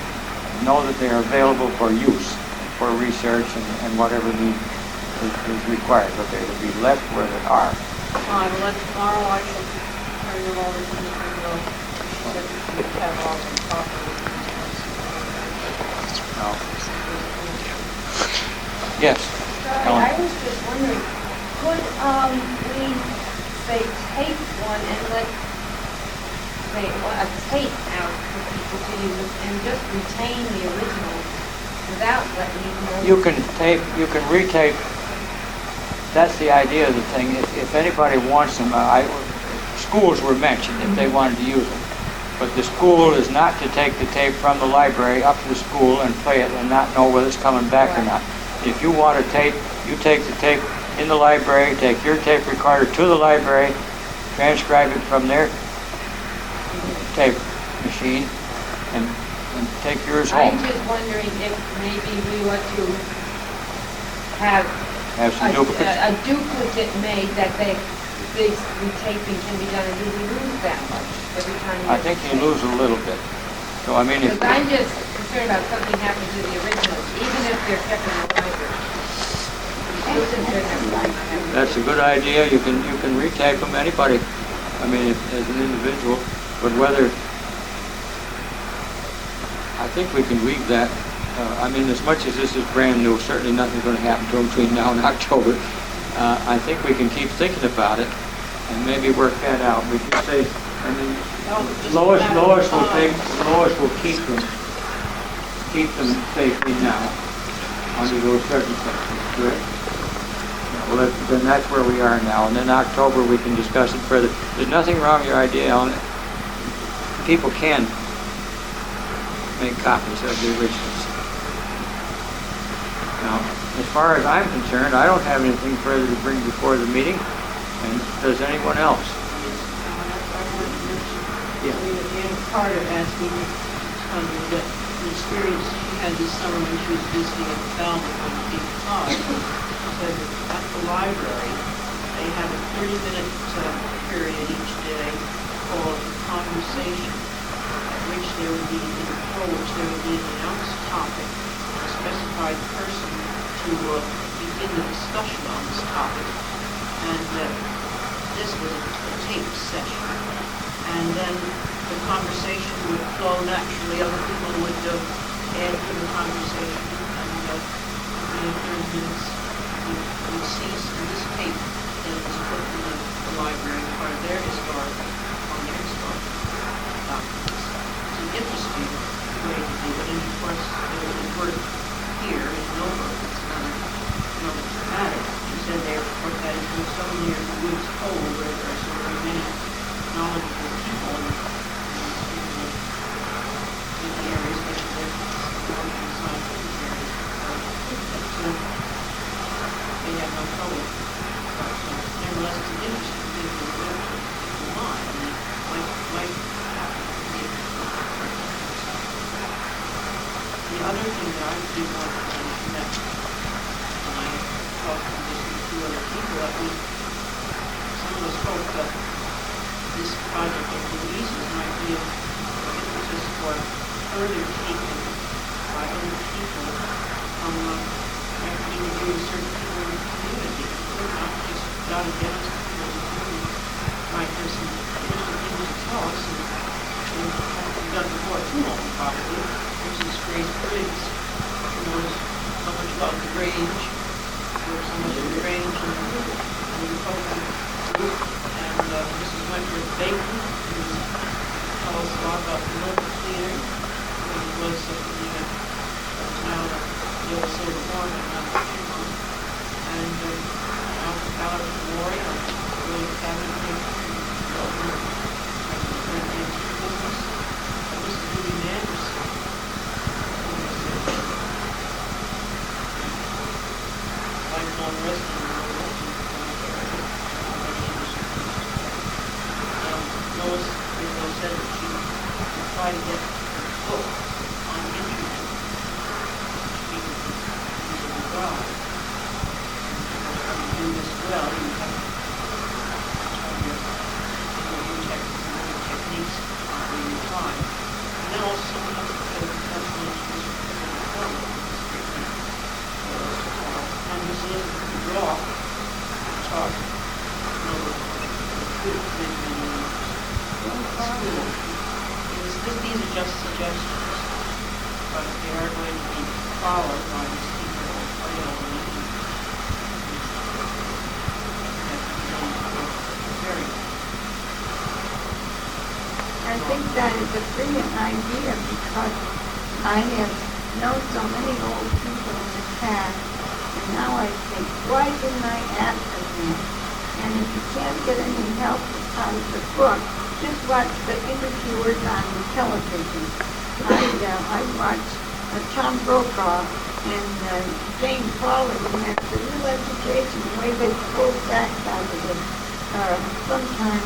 know that they are available for use, for research and whatever need is required, but they will be left where they are. Fine, well, tomorrow I shall turn them over to Mr. Riglow. She said we should have all the properly. No. Yes. Ellen. I was just wondering, could we say tape one and let say a tape out for people to use and just retain the original without letting you know? You can retape. That's the idea of the thing. If anybody wants them, schools were mentioned if they wanted to use them. But the school is not to take the tape from the library up to the school and play it and not know whether it's coming back or not. If you want a tape, you take the tape in the library, take your tape recorder to the library, transcribe it from their tape machine, and take yours home. I'm just wondering if maybe we want to have Some duplicates. a duplicate made that this retaping can be done, and do we lose that much every time? I think you lose a little bit. So I mean, if Because I'm just concerned about something happening to the originals, even if they're kept in the library. I'm still concerned that we might not have. that's a good idea, you can retape them. Anybody, I mean, as an individual, but whether I think we can leave that. I mean, as much as this is brand new, certainly nothing's going to happen to them between now and October. I think we can keep thinking about it and maybe work that out. We can say, I mean, Lois will keep them safely now under those circumstances, correct? No. Well, then that's where we are now. And then October we can discuss it further. There's nothing wrong with your idea, Ellen. People can make copies of the originals. Now, as far as I'm concerned, I don't have anything further to bring before the meeting. And does anyone else? Yeah. Carter asked me to tell you that the experience she had this summer when she was visiting at Falmouth on Cape Cod. She said that at the library they have a 30-minute period each day called conversation, at which there would be, for which there would be an announced topic, a specified person to begin the discussion on this topic. And this was a taped session. And then the conversation would flow naturally. Other people would add to the conversation, and within 30 minutes would cease. And this tape then was put in the library as part of their historic documents. It's an interesting way to do it, and of course the word here is no word. It's not dramatic. She said there, of course, that has been so near the woods hole where there are so very many knowledgeable people in the areas, but they're knowledgeable scientific areas. They have no trouble. But nevertheless, it's an interesting thing to do to mind, and it might happen to be the other thing that I did want to mention that when I talked to just two other people, that some of us hope that this project of Louise's might be an impetus for further taking by other people from actually reviewing certain people in the community. We're not just jotted down to people in the community. Might have some interesting things to tell us, and we've done before too long probably. There's this Grace Briggs, who knows so much about the Grange, works so much in the Grange and the Republican group, and Mrs. Wentworth Bacon, who tell us a lot about the local theater, who was now the old Silver Horn and not the Chipmunk, and Alex Laurie, our early cabinet maker, business, and Mrs. Judy Anderson, who was lifelong resident of the Wilson Lois said that she would try to get her book on the internet. She could use it as well. If you do this well, you have new techniques on your time. And then also some of the professional and Ms. Elizabeth Groff taught many years. These are just suggestions, but they are going to be followed by these people very. I think that is a brilliant idea because I have known so many old people in the past, and now I think, why didn't I ask them? And if you can't get any help out of the book, just watch the interviewers on television. I watched Tom Brokaw and Jane Pauley, who had the real education, the way they pull facts out of it, sometimes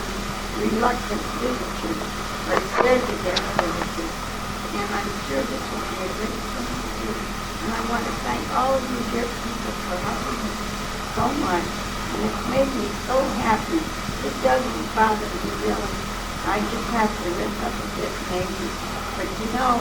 reluctant literature, but scared to death literature. And I'm sure this will be a great thing to do. And I want to thank all of you dear people for helping me so much. And it's made me so happy. It doesn't bother me really. I just have to lift up a bit maybe. But you know,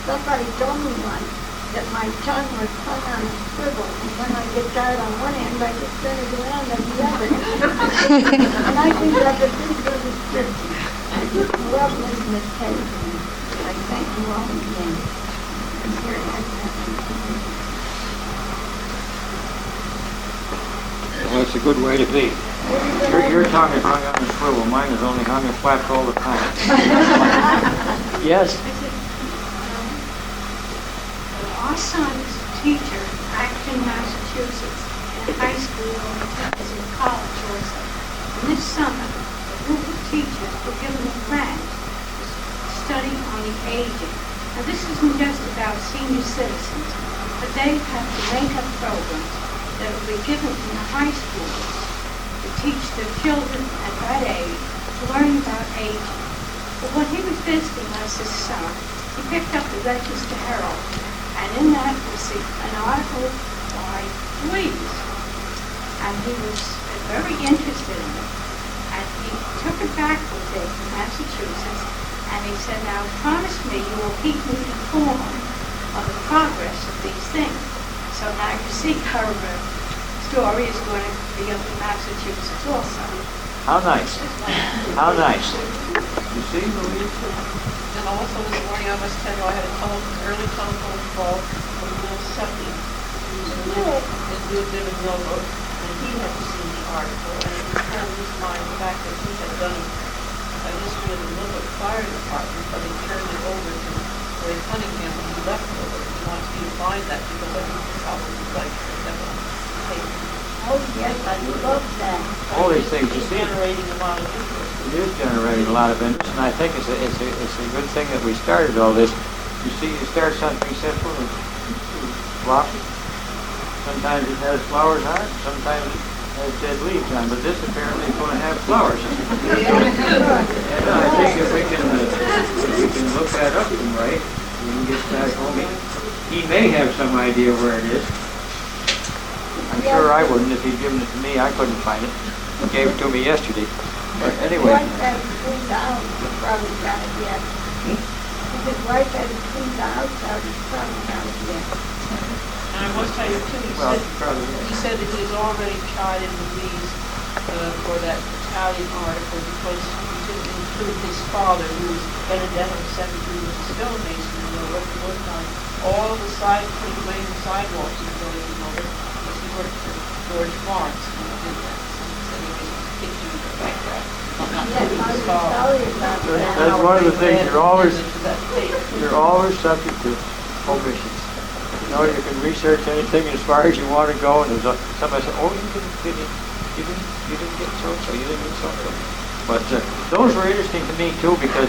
somebody told me once that my tongue was hung on a swivel, and when I get tired on one end, I just turn it around on the other. And I think that's a pretty good description. I just love listening to Kate. I thank you all again. And here I am. Well, that's a good way to be. Your tongue is hung on a swivel. Mine is only hung in flaps all the time. Yes? Our son's teacher, Acton, Massachusetts, in high school or teachers in college also. And this summer, a group of teachers were given a grant to study on the aging. Now this isn't just about senior citizens, but they have to make up programs that will be given in the high schools to teach their children at that age to learn about aging. But when he was visiting us this summer, he picked up the Register Herald, and in that was an article by Louise. And he was very interested in it. And he took it back with him to Massachusetts, and he said, now promise me you will keep me informed of the progress of these things. So now you see her story is going to be up in Massachusetts also. How nice. How nice. You see, Louise? And also this morning, I must tell you, I had an early telephone call from Will Seppi, who lived in Nova, and he had seen the article, and it recalled his mind the fact that he had done a history of the Nova Fire Department, but he turned it over to Ray Cunningham when he left Nova. He wants me to find that because I think it's probably like that on tape. Oh, yes, I love that. All these things, you It's see, generating a lot of interest. it is generating a lot of interest, and I think it's a good thing that we started all this. You see, you start something simple and floppy. Sometimes it has flowers on it, sometimes it has dead leaves on it, but this apparently is going to have flowers. And I think if we can look that up and right, when he gets back home, he may have some idea where it is. I'm sure I wouldn't if he'd given it to me. I couldn't find it. He gave it to me yesterday. But anyway. Wife had it cleaned out, he probably got it yet. If his wife had it cleaned out, he probably got it yet. And I must tell you too, he said that he has already chided Louise for that Italian article because he didn't include his father, who was Benedetto Secretary with the stonemason, and worked on all the putting away the sidewalks in the village of Nova. He worked for George Lawrence when he did that. So he said he was pictures like that. That's one of the things you're always subject to omissions. You know, you can research anything as far as you want to go, and there's somebody says, "Oh, you didn't get so-and-so, you didn't get so-and-so." But those were interesting to me too because,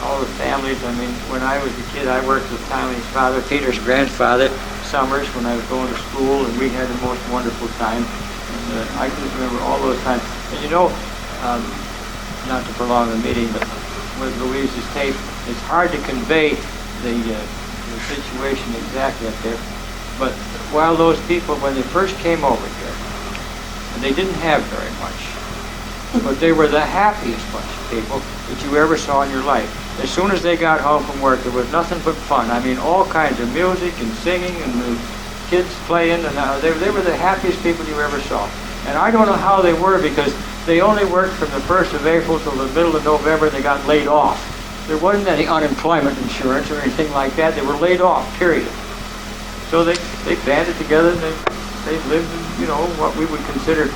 all the families. I mean, when I was a kid, I worked with Tommy's father, Peter's grandfather, summers when I was going to school, and we had the most wonderful time. And I just remember all those times. And you know, not to prolong the meeting, but with Louise's tape, it's hard to convey the situation exactly up there. But while those people, when they first came over here, and they didn't have very much, but they were the happiest bunch of people that you ever saw in your life. As soon as they got home from work, there was nothing but fun. I mean, all kinds of music and singing and the kids playing, and they were the happiest people you ever saw. And I don't know how they were because they only worked from the 1st of April till the middle of November, and they got laid off. There wasn't any unemployment insurance or anything like that. They were laid off, period. So they banded together and they lived in, you know, what we would consider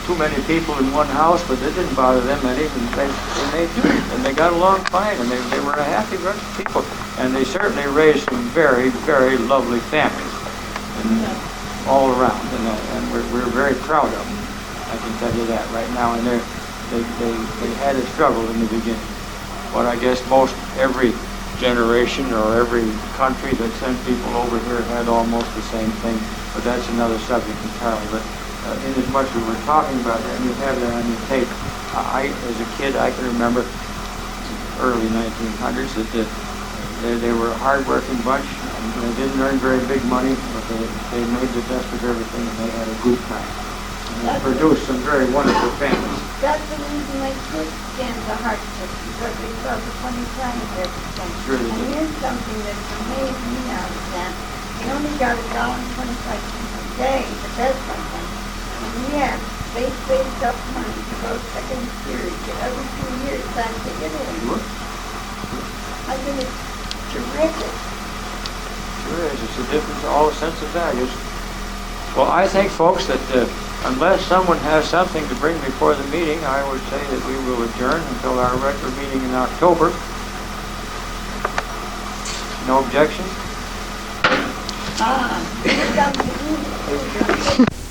too many people in one house, but it didn't bother them any. And they made do, and they got along fine, and they were a happy bunch of people. And they certainly raised some very, very lovely families all around, and we're very proud of them. I can tell you that right now. And they had a struggle in the beginning. But I guess most every generation or every country that sent people over here had almost the same thing. But that's another subject entirely. But in as much as we're talking about that, and you have that on your tape, as a kid, I can remember early 1900s that they were a hard-working bunch. And they didn't earn very big money, but they made the best of everything, and they had a good time. And they produced some very wonderful families. That's the reason they could stand the hardship, because they saw the funny side of everything. Sure they And did. here's something that amazed me out of that. They only got $1.25 a day, but that's something. And yet, they saved up money to go second series every 2 years back to Italy. Sure. I think it's terrific. Sure is. It's a difference, all a sense of values. Well, I think, folks, that unless someone has something to bring before the meeting, I would say that we will adjourn until our regular meeting in October. No objection? Here comes the